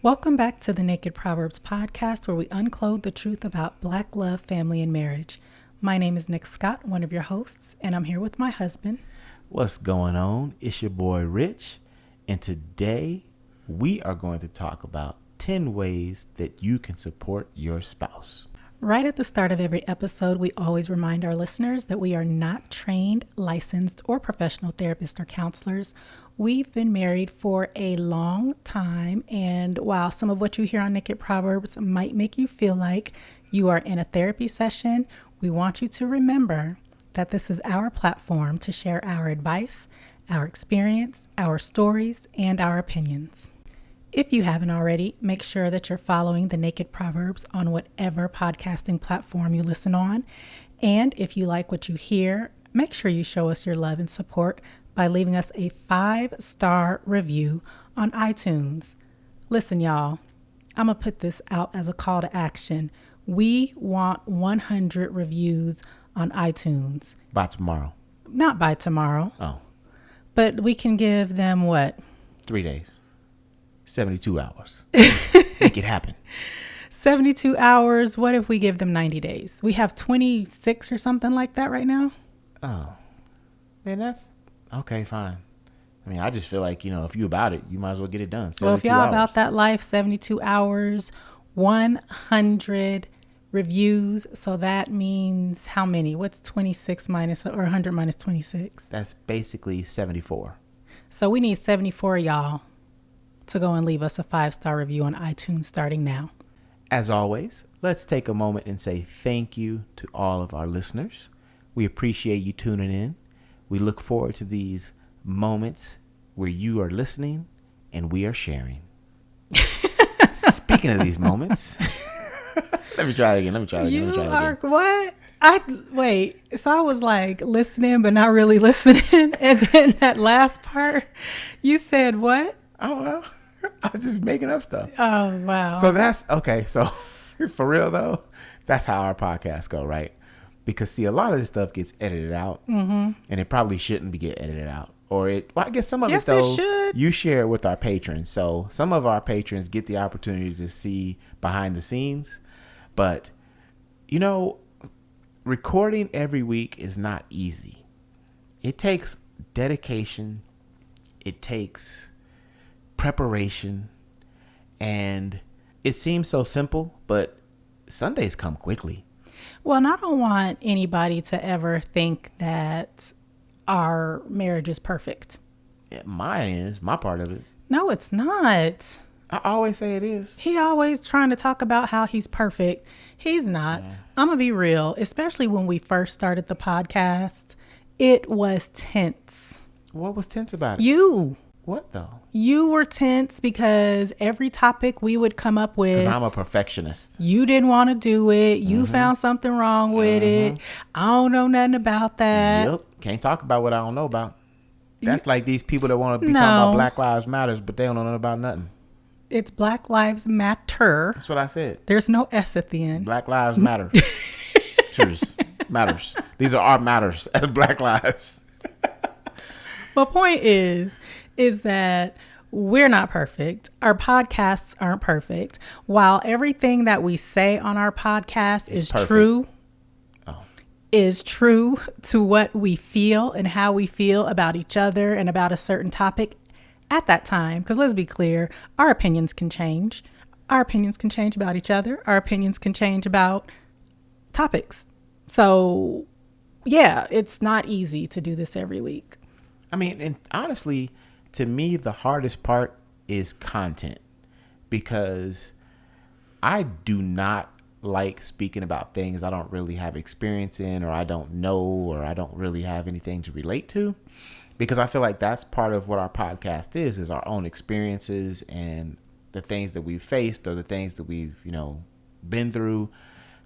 Welcome back to the Naked Proverbs podcast, where we unclothe the truth about Black love, family, and marriage. My name is Nik Scott, one of your hosts, and I'm here with my husband. What's going on? It's your boy Rich, and today we are going to talk about 10 ways that you can support your spouse. Right at the start of every episode, we always remind our listeners that we are not trained, licensed, or professional therapists or counselors. We've been married for a long time, and while some of what you hear on Naked Proverbs might make you feel like you are in a therapy session, we want you to remember that this is our platform to share our advice, our experience, our stories, and our opinions. If you haven't already, make sure that you're following the Naked Proverbs on whatever podcasting platform you listen on. And if you like what you hear, make sure you show us your love and support by leaving us a 5-star review on iTunes. Listen, y'all, I'm going to put this out as a call to action. We want 100 reviews on iTunes. By tomorrow. Not by tomorrow. Oh. But we can give them what? 3 days. 72 hours. Make it happen. 72 hours. What if we give them 90 days? We have 26 or something like that right now. Oh. Man, that's okay, fine. I mean, I just feel like, if you about it, you might as well get it done. Well, if y'all about that life, 72 hours, 100 reviews. So that means how many? What's 26 minus or 100 minus 26? That's basically 74. So we need 74 of y'all to go and leave us a 5-star review on iTunes starting now. As always, let's take a moment and say thank you to all of our listeners. We appreciate you tuning in. We look forward to these moments where you are listening and we are sharing. Speaking of these moments, let me try it again. What? Wait. So I was like listening, but not really listening. And then that last part, you said what? I don't know. I was just making up stuff. Oh, wow. So that's okay. So for real though, that's how our podcasts go, right? Because see, a lot of this stuff gets edited out, and it probably shouldn't be get edited out. Well, I guess some of it though, it should. You share it with our patrons. So some of our patrons get the opportunity to see behind the scenes, but recording every week is not easy. It takes dedication. It takes preparation, and it seems so simple, but Sundays come quickly. Well, and I don't want anybody to ever think that our marriage is perfect. Yeah, mine is, my part of it. No, it's not. I always say it is. He always trying to talk about how he's perfect. He's not. Yeah. I'm going to be real, especially when we first started the podcast, it was tense. What was tense about it? You. What though? You were tense because every topic we would come up with. Because I'm a perfectionist. You didn't want to do it. You found something wrong with it. I don't know nothing about that. Yep. Can't talk about what I don't know about. That's like these people that want to be talking about Black Lives Matters, but they don't know nothing about nothing. It's Black Lives Matter. That's what I said. There's no S at the end. Black Lives Matter. Matters. These are our matters as Black lives. My point is that we're not perfect. Our podcasts aren't perfect. While everything that we say on our podcast is true to what we feel and how we feel about each other and about a certain topic at that time. Because let's be clear, our opinions can change. Our opinions can change about each other. Our opinions can change about topics. So, yeah, it's not easy to do this every week. I mean, and honestly, to me, the hardest part is content, because I do not like speaking about things I don't really have experience in, or I don't know, or I don't really have anything to relate to, because I feel like that's part of what our podcast is our own experiences and the things that we've faced or the things that we've, been through.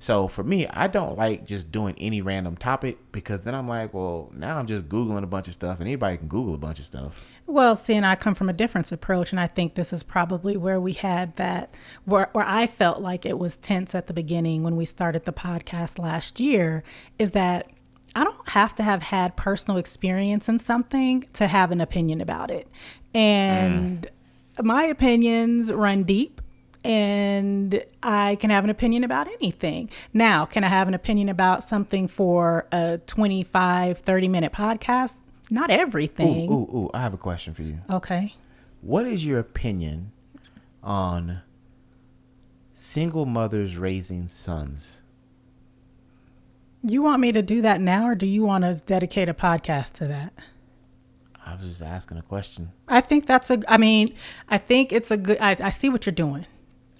So for me, I don't like just doing any random topic, because then I'm like, well, now I'm just Googling a bunch of stuff, and anybody can Google a bunch of stuff. Well, see, and I come from a different approach, and I think this is probably where we had that, where I felt like it was tense at the beginning when we started the podcast last year, is that I don't have to have had personal experience in something to have an opinion about it. And my opinions run deep. and I can have an opinion about anything. Now, can I have an opinion about something for a 25, 30-minute podcast? Not everything. Ooh, I have a question for you. Okay. What is your opinion on single mothers raising sons? You want me to do that now, or do you want to dedicate a podcast to that? I was just asking a question. I think it's a good, I see what you're doing.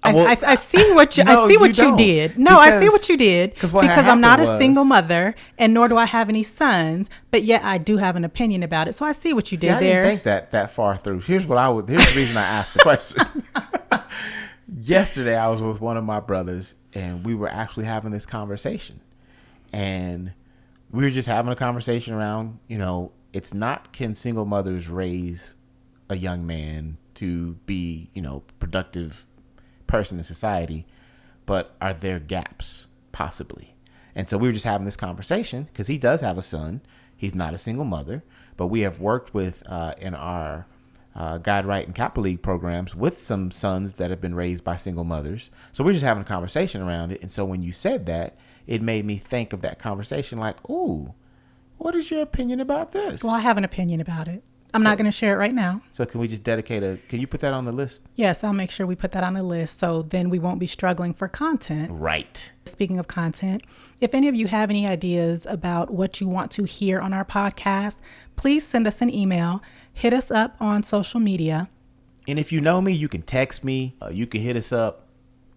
I see what you did. No, I see what you did because I'm not a single mother, and nor do I have any sons, but yet I do have an opinion about it. So I see what you did there. I didn't think that far through. Here's the reason I asked the question. Yesterday, I was with one of my brothers, and we were actually having this conversation, and we were just having a conversation around, it's not, can single mothers raise a young man to be, productive person in society, but are there gaps possibly? And so we were just having this conversation because he does have a son. He's not a single mother, but we have worked with in our God, Right, and Kappa League programs with some sons that have been raised by single mothers. So we're just having a conversation around it. And so when you said that, it made me think of that conversation like, ooh, what is your opinion about this? Well, I have an opinion about it. I'm not going to share it right now. So can we just can you put that on the list? Yes, I'll make sure we put that on the list so then we won't be struggling for content. Right. Speaking of content, if any of you have any ideas about what you want to hear on our podcast, please send us an email, hit us up on social media. And if you know me, you can text me. You can hit us up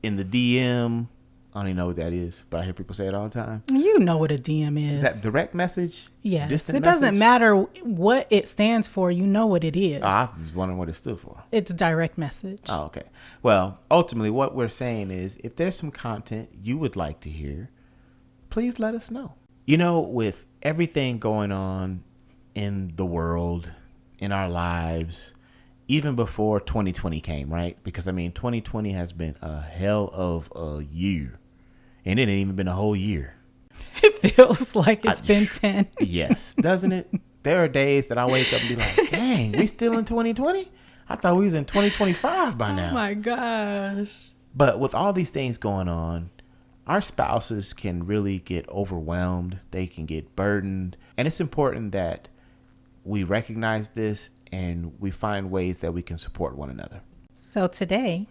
in the DM. I don't even know what that is, but I hear people say it all the time. You know what a DM is. Is that direct message? Yes. Distant doesn't message? matter what it stands for. You know what it is. I was wondering what it stood for. It's direct message. Oh, okay. Well, ultimately, what we're saying is if there's some content you would like to hear, please let us know. With everything going on in the world, in our lives, even before 2020 came, right? Because, 2020 has been a hell of a year. And it ain't even been a whole year. It feels like it's been 10. Yes, doesn't it? There are days that I wake up and be like, dang, we still in 2020? I thought we was in 2025 by now. Oh, my gosh. But with all these things going on, our spouses can really get overwhelmed. They can get burdened. And it's important that we recognize this and we find ways that we can support one another. So today,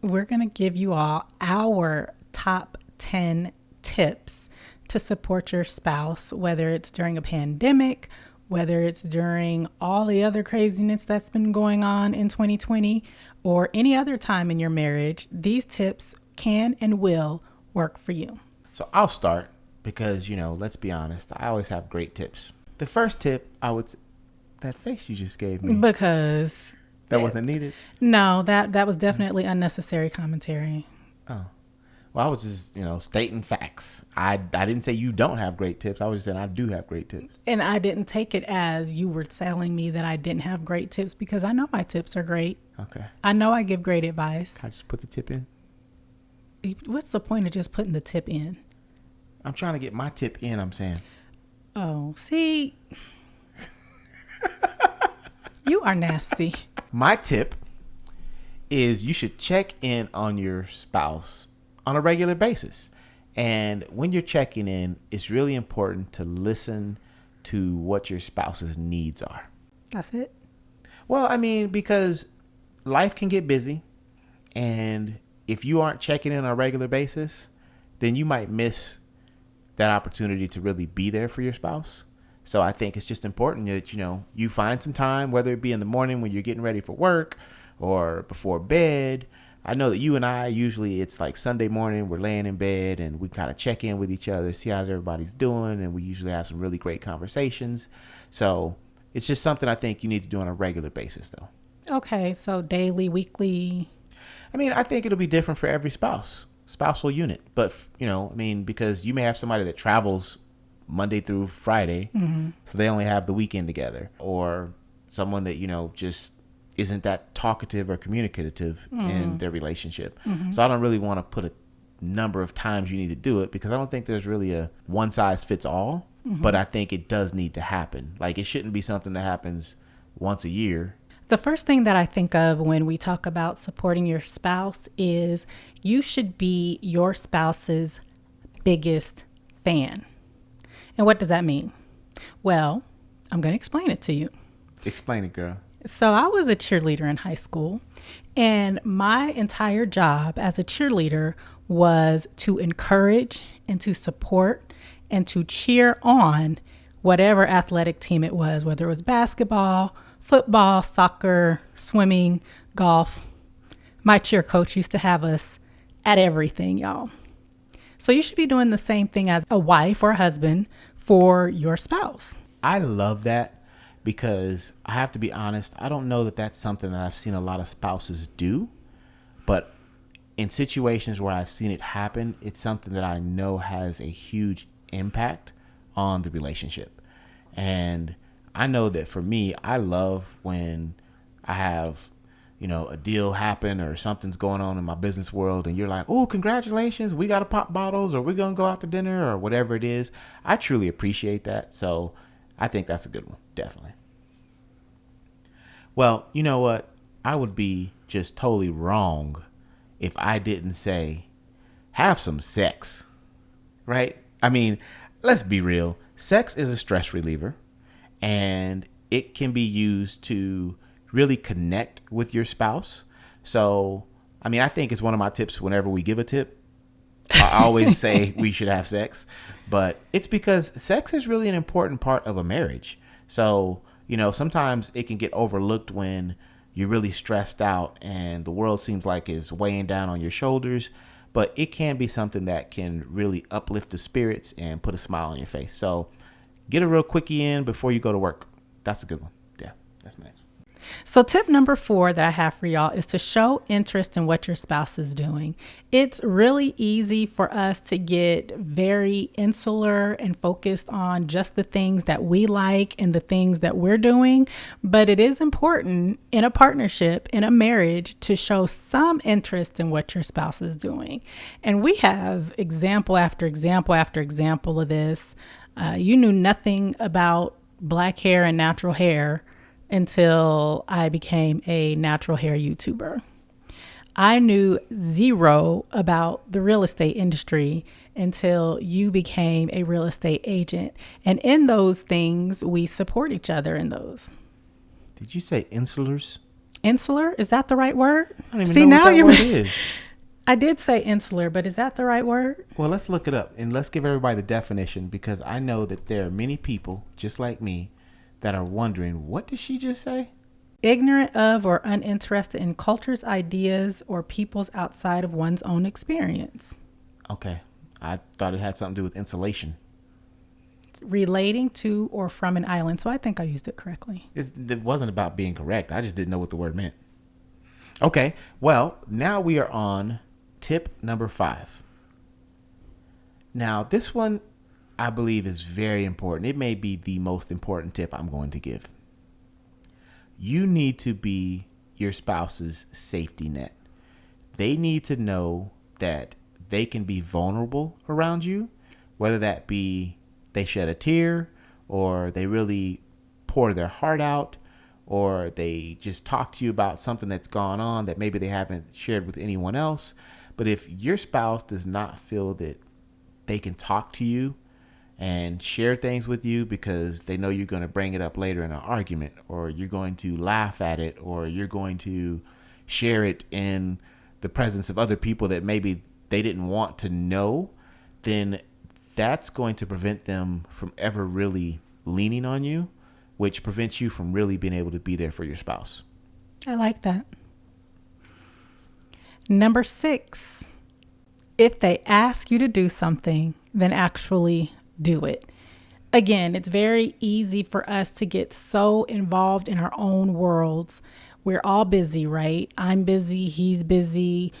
we're going to give you all our top 10 tips to support your spouse, whether it's during a pandemic, whether it's during all the other craziness that's been going on in 2020, or any other time in your marriage. These tips can and will work for you. So I'll start because, let's be honest, I always have great tips. The first tip, that face you just gave me. Because that wasn't needed? No, that was definitely unnecessary commentary. Oh. Well, I was just, stating facts. I didn't say you don't have great tips. I was just saying I do have great tips. And I didn't take it as you were telling me that I didn't have great tips because I know my tips are great. Okay. I know I give great advice. Can I just put the tip in? What's the point of just putting the tip in? I'm trying to get my tip in, I'm saying. Oh, see... You are nasty. My tip is you should check in on your spouse on a regular basis. And when you're checking in, it's really important to listen to what your spouse's needs are. That's it? Well, because life can get busy. And if you aren't checking in on a regular basis, then you might miss that opportunity to really be there for your spouse. So I think it's just important that, you find some time, whether it be in the morning when you're getting ready for work or before bed. I know that you and I, usually it's like Sunday morning, we're laying in bed and we kind of check in with each other, see how everybody's doing. And we usually have some really great conversations. So it's just something I think you need to do on a regular basis, though. Okay. So daily, weekly. I think it'll be different for every spousal unit. But, because you may have somebody that travels Monday through Friday, so they only have the weekend together, or someone that just isn't that talkative or communicative in their relationship. So I don't really want to put a number of times you need to do it because I don't think there's really a one size fits all, but I think it does need to happen. Like, it shouldn't be something that happens once a year. The first thing that I think of when we talk about supporting your spouse is you should be your spouse's biggest fan. And what does that mean? Well, I'm going to explain it to you. Explain it, girl. So I was a cheerleader in high school, and my entire job as a cheerleader was to encourage and to support and to cheer on whatever athletic team it was, whether it was basketball, football, soccer, swimming, golf. My cheer coach used to have us at everything, y'all. So you should be doing the same thing as a wife or a husband for your spouse. I love that because I have to be honest, I don't know that that's something that I've seen a lot of spouses do, but in situations where I've seen it happen, it's something that I know has a huge impact on the relationship. And I know that for me, I love when I have, a deal happen or something's going on in my business world and you're like, oh, congratulations, we got to pop bottles or we're going to go out to dinner or whatever it is. I truly appreciate that. So I think that's a good one. Definitely. Well, you know what? I would be just totally wrong if I didn't say, have some sex, right? I mean, let's be real. Sex is a stress reliever and it can be used to really connect with your spouse. So, I mean, I think it's one of my tips whenever we give a tip. I always say we should have sex, but it's because sex is really an important part of a marriage. So, sometimes it can get overlooked when you're really stressed out and the world seems like it's weighing down on your shoulders, but it can be something that can really uplift the spirits and put a smile on your face. So get a real quickie in before you go to work. That's a good one. Yeah, that's my next. So tip number 4 that I have for y'all is to show interest in what your spouse is doing. It's really easy for us to get very insular and focused on just the things that we like and the things that we're doing. But it is important in a partnership, in a marriage, to show some interest in what your spouse is doing. And we have example after example after example of this. You knew nothing about black hair and natural hair until I became a natural hair YouTuber. I knew zero about the real estate industry until you became a real estate agent. And in those things, we support each other in those. Did you say insulars? Insular? Is that the right word? I don't even know what that word is. I did say insular, but is that the right word? Well, let's look it up and let's give everybody the definition, because I know that there are many people just like me that are wondering, what did she just say? Ignorant of or uninterested in cultures, ideas, or peoples outside of one's own experience. Okay. I thought it had something to do with insulation. Relating to or from an island. So I think I used it correctly. It wasn't about being correct. I just didn't know what the word meant. Okay. Well, now we are on tip number 5. Now, this one I believe is very important. It may be the most important tip I'm going to give. You need to be your spouse's safety net. They need to know that they can be vulnerable around you, whether that be they shed a tear or they really pour their heart out or they just talk to you about something that's gone on that maybe they haven't shared with anyone else. But if your spouse does not feel that they can talk to you and share things with you because they know you're going to bring it up later in an argument, or you're going to laugh at it, or you're going to share it in the presence of other people that maybe they didn't want to know, then that's going to prevent them from ever really leaning on you, which prevents you from really being able to be there for your spouse. I like that. Number 6, if they ask you to do something, then actually do it. Again, it's very easy for us to get so involved in our own worlds. We're all busy, right? I'm busy, he's busy.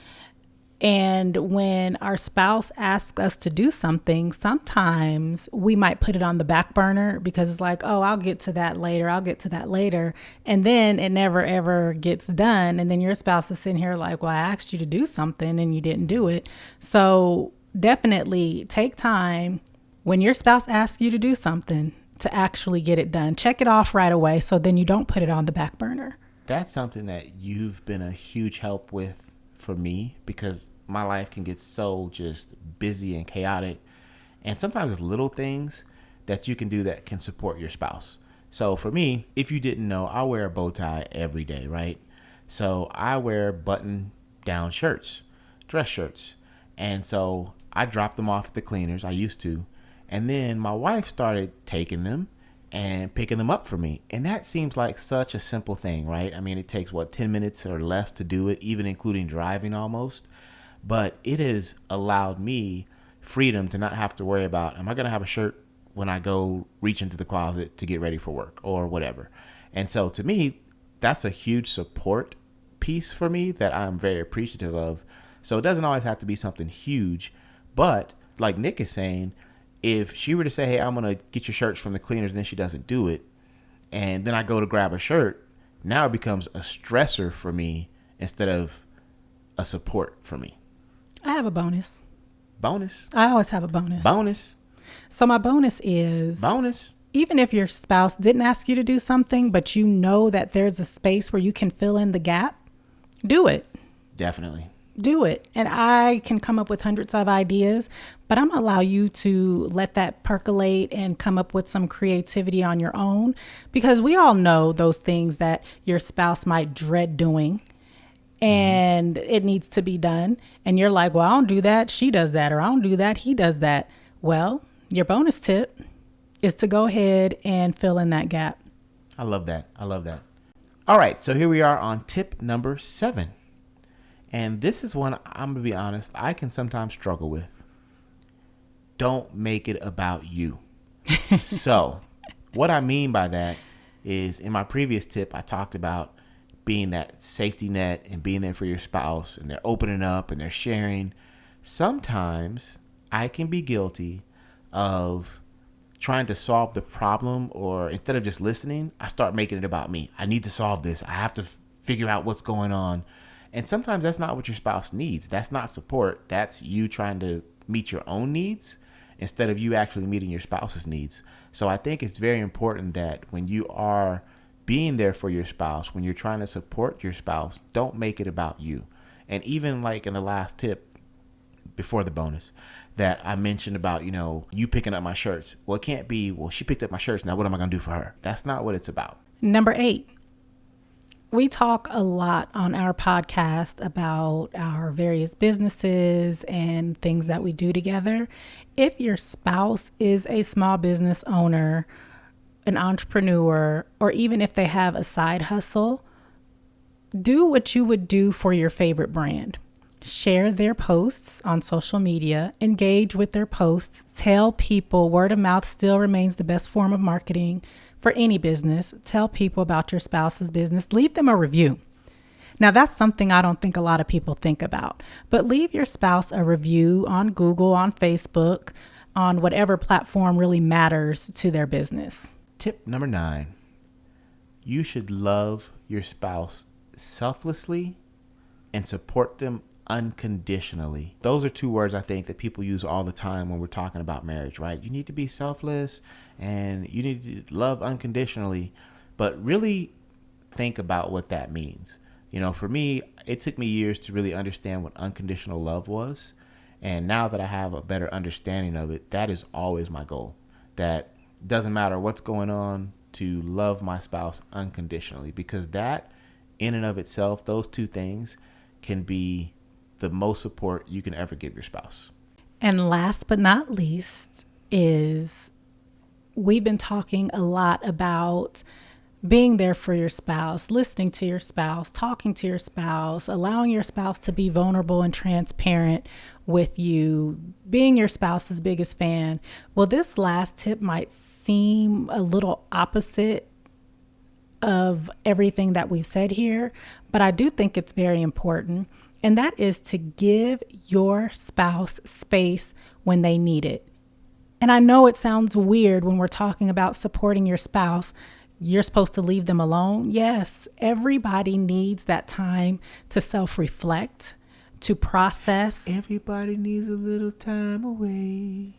And when our spouse asks us to do something, sometimes we might put it on the back burner because it's like, oh, I'll get to that later. I'll get to that later. And then it never, ever gets done. And then your spouse is sitting here like, well, I asked you to do something and you didn't do it. So definitely take time when your spouse asks you to do something to actually get it done. Check it off right away so then you don't put it on the back burner. that's something that you've been a huge help with for me, because my life can get so just busy and chaotic. And sometimes it's little things that you can do that can support your spouse. So for me, if you didn't know, I wear a bow tie every day, right? So I wear button down shirts, dress shirts. And so I dropped them off at the cleaners. I used to. And then my wife started taking them and picking them up for me. And that seems like such a simple thing, right? I mean, it takes 10 minutes or less to do it, even including driving almost. But it has allowed me freedom to not have to worry about, am I going to have a shirt when I go reach into the closet to get ready for work or whatever. And so to me, that's a huge support piece for me that I'm very appreciative of. So it doesn't always have to be something huge, but like Nik is saying, if she were to say, hey, I'm going to get your shirts from the cleaners, and then she doesn't do it, and then I go to grab a shirt, now it becomes a stressor for me instead of a support for me. I have a bonus. Bonus. I always have a bonus. Bonus. So my bonus is, bonus. Even if your spouse didn't ask you to do something, but you know that there's a space where you can fill in the gap, do it. Definitely. Do it. And I can come up with hundreds of ideas, but I'm going to allow you to let that percolate and come up with some creativity on your own, because we all know those things that your spouse might dread doing and it needs to be done. And you're like, well, I don't do that. She does that. Or I don't do that. He does that. Well, your bonus tip is to go ahead and fill in that gap. I love that. I love that. All right. So here we are on tip number 7. And this is one, I'm going to be honest, I can sometimes struggle with. Don't make it about you. So what I mean by that is, in my previous tip, I talked about being that safety net and being there for your spouse, and they're opening up and they're sharing. Sometimes I can be guilty of trying to solve the problem, or instead of just listening, I start making it about me. I need to solve this. I have to figure out what's going on. And sometimes that's not what your spouse needs. That's not support. That's you trying to meet your own needs instead of you actually meeting your spouse's needs. So I think it's very important that when you are being there for your spouse, when you're trying to support your spouse, don't make it about you. And even like in the last tip before the bonus that I mentioned about, you picking up my shirts. Well, it can't be, well, she picked up my shirts. Now what am I going to do for her? That's not what it's about. Number 8. We talk a lot on our podcast about our various businesses and things that we do together. If your spouse is a small business owner, an entrepreneur, or even if they have a side hustle, do what you would do for your favorite brand. Share their posts on social media, engage with their posts, tell people word of mouth still remains the best form of marketing for any business. Tell people about your spouse's business. Leave them a review. Now, that's something I don't think a lot of people think about, but leave your spouse a review on Google, on Facebook, on whatever platform really matters to their business. Tip number 9, you should love your spouse selflessly and support them unconditionally. Those are 2 words I think that people use all the time when we're talking about marriage, right? You need to be selfless and you need to love unconditionally, but really think about what that means. For me, it took me years to really understand what unconditional love was. And now that I have a better understanding of it, that is always my goal. That doesn't matter what's going on, to love my spouse unconditionally, because that in and of itself, those 2 things can be the most support you can ever give your spouse. And last but not least is, we've been talking a lot about being there for your spouse, listening to your spouse, talking to your spouse, allowing your spouse to be vulnerable and transparent with you, being your spouse's biggest fan. Well, this last tip might seem a little opposite of everything that we've said here, but I do think it's very important. And that is to give your spouse space when they need it. And I know it sounds weird when we're talking about supporting your spouse. You're supposed to leave them alone. Yes, everybody needs that time to self-reflect, to process. Everybody needs a little time away.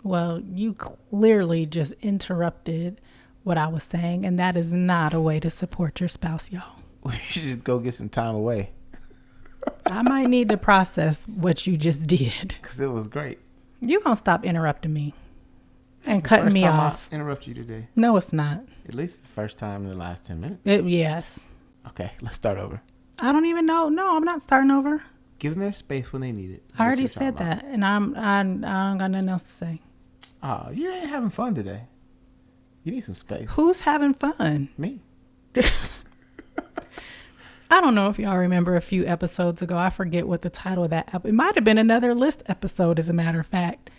Well, you clearly just interrupted what I was saying, and that is not a way to support your spouse, y'all. We should just go get some time away. I might need to process what you just did. Because it was great. You gonna stop interrupting me and It's the cutting first me time off. I interrupt you today. No, it's not. At least it's the first time in the last 10 minutes. Yes. Okay, let's start over. I don't even know. No, I'm not starting over. Give them their space when they need it. I already said that, and I don't got nothing else to say. Oh, you ain't having fun today. You need some space. Who's having fun? Me. I don't know if y'all remember a few episodes ago. I forget what the title of that it might have been another list episode, as a matter of fact.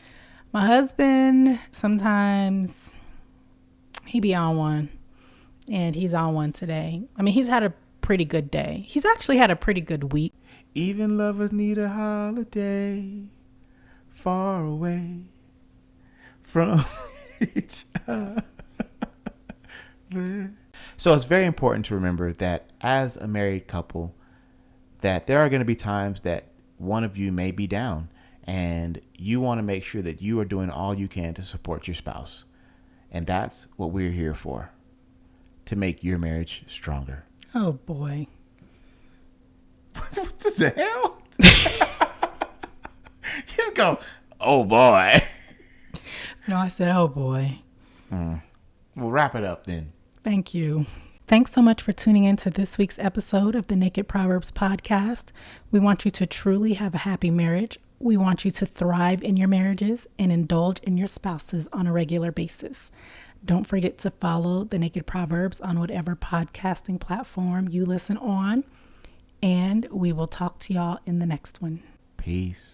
My husband, sometimes he be on one, and he's on one today. I mean, he's had a pretty good day. He's actually had a pretty good week. Even lovers need a holiday far away from each other. So it's very important to remember that as a married couple, that there are going to be times that one of you may be down, and you want to make sure that you are doing all you can to support your spouse. And that's what we're here for, to make your marriage stronger. Oh, boy. What the hell? Just go, oh, boy. No, I said, oh, boy. We'll wrap it up then. Thank you. Thanks so much for tuning in to this week's episode of the Naked Proverbs podcast. We want you to truly have a happy marriage. We want you to thrive in your marriages and indulge in your spouses on a regular basis. Don't forget to follow the Naked Proverbs on whatever podcasting platform you listen on. And we will talk to y'all in the next one. Peace.